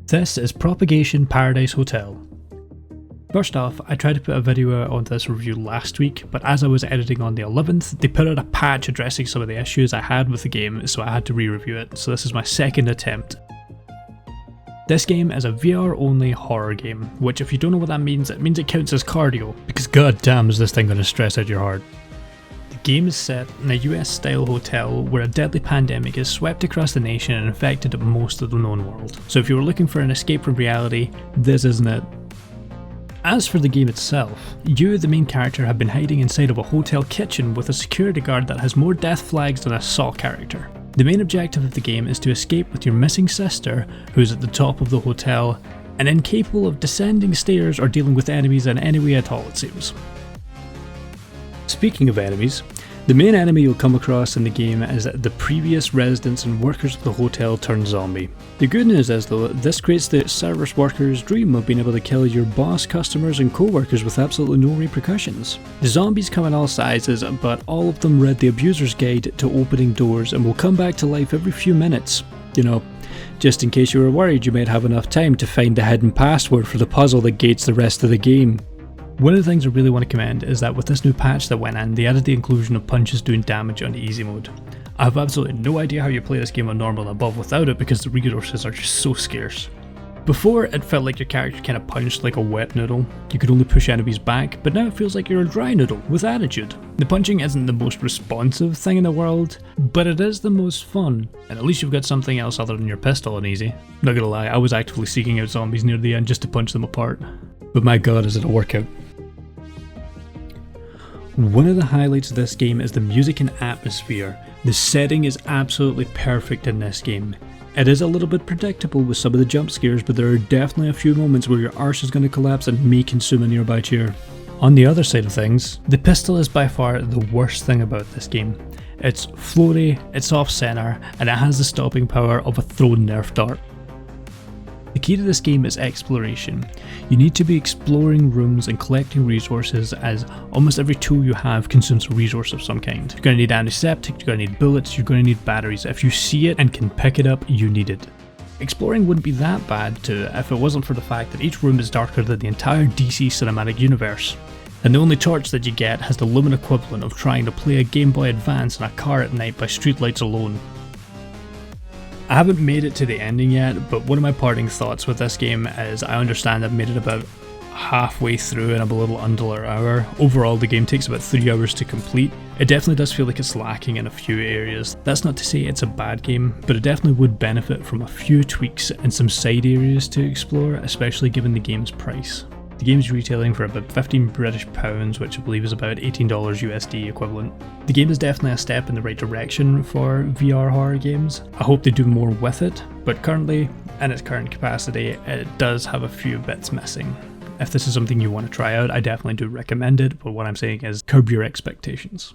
This is Propagation Paradise Hotel. First off, I tried to put a video out on this review last week, but as I was editing on the 11th, they put out a patch addressing some of the issues I had with the game, so I had to re-review it, so this is my second attempt. This game is a VR only horror game, which if you don't know what that means, it means it counts as cardio, because god damn is this thing going to stress out your heart. The game is set in a US style hotel where a deadly pandemic has swept across the nation and infected most of the known world. So if you were looking for an escape from reality, this isn't it. As for the game itself, you, the main character, have been hiding inside of a hotel kitchen with a security guard that has more death flags than a Saw character. The main objective of the game is to escape with your missing sister, who is at the top of the hotel, and incapable of descending stairs or dealing with enemies in any way at all, it seems. Speaking of enemies, the main enemy you'll come across in the game is the previous residents and workers of the hotel turned zombie. The good news is though, this creates the service workers' dream of being able to kill your boss, customers and co-workers with absolutely no repercussions. The zombies come in all sizes, but all of them read the abuser's guide to opening doors and will come back to life every few minutes. You know, just in case you were worried you might have enough time to find the hidden password for the puzzle that gates the rest of the game. One of the things I really want to commend is that with this new patch that went in, they added the inclusion of punches doing damage on easy mode. I have absolutely no idea how you play this game on normal and above without it because the resources are just so scarce. Before, it felt like your character kind of punched like a wet noodle. You could only push enemies back, but now it feels like you're a dry noodle with attitude. The punching isn't the most responsive thing in the world, but it is the most fun, and at least you've got something else other than your pistol on easy. Not gonna lie, I was actively seeking out zombies near the end just to punch them apart. But my god, is it a workout. One of the highlights of this game is the music and atmosphere. The setting is absolutely perfect in this game. It is a little bit predictable with some of the jump scares, but there are definitely a few moments where your arse is going to collapse and may consume a nearby chair. On the other side of things, the pistol is by far the worst thing about this game. It's floaty, it's off center, and it has the stopping power of a thrown Nerf dart. The key to this game is exploration. You need to be exploring rooms and collecting resources, as almost every tool you have consumes a resource of some kind. You're going to need antiseptic, you're going to need bullets, you're going to need batteries. If you see it and can pick it up, you need it. Exploring wouldn't be that bad too if it wasn't for the fact that each room is darker than the entire DC cinematic universe. And the only torch that you get has the lumen equivalent of trying to play a Game Boy Advance in a car at night by streetlights alone. I haven't made it to the ending yet, but one of my parting thoughts with this game is I understand I've made it about halfway through and I'm a little under an hour. Overall, the game takes about 3 hours to complete. It definitely does feel like it's lacking in a few areas. That's not to say it's a bad game, but it definitely would benefit from a few tweaks and some side areas to explore, especially given the game's price. The game's retailing for about £15 British, which I believe is about $18 USD equivalent. The game is definitely a step in the right direction for VR horror games. I hope they do more with it, but currently, in its current capacity, it does have a few bits missing. If this is something you want to try out, I definitely do recommend it, but what I'm saying is curb your expectations.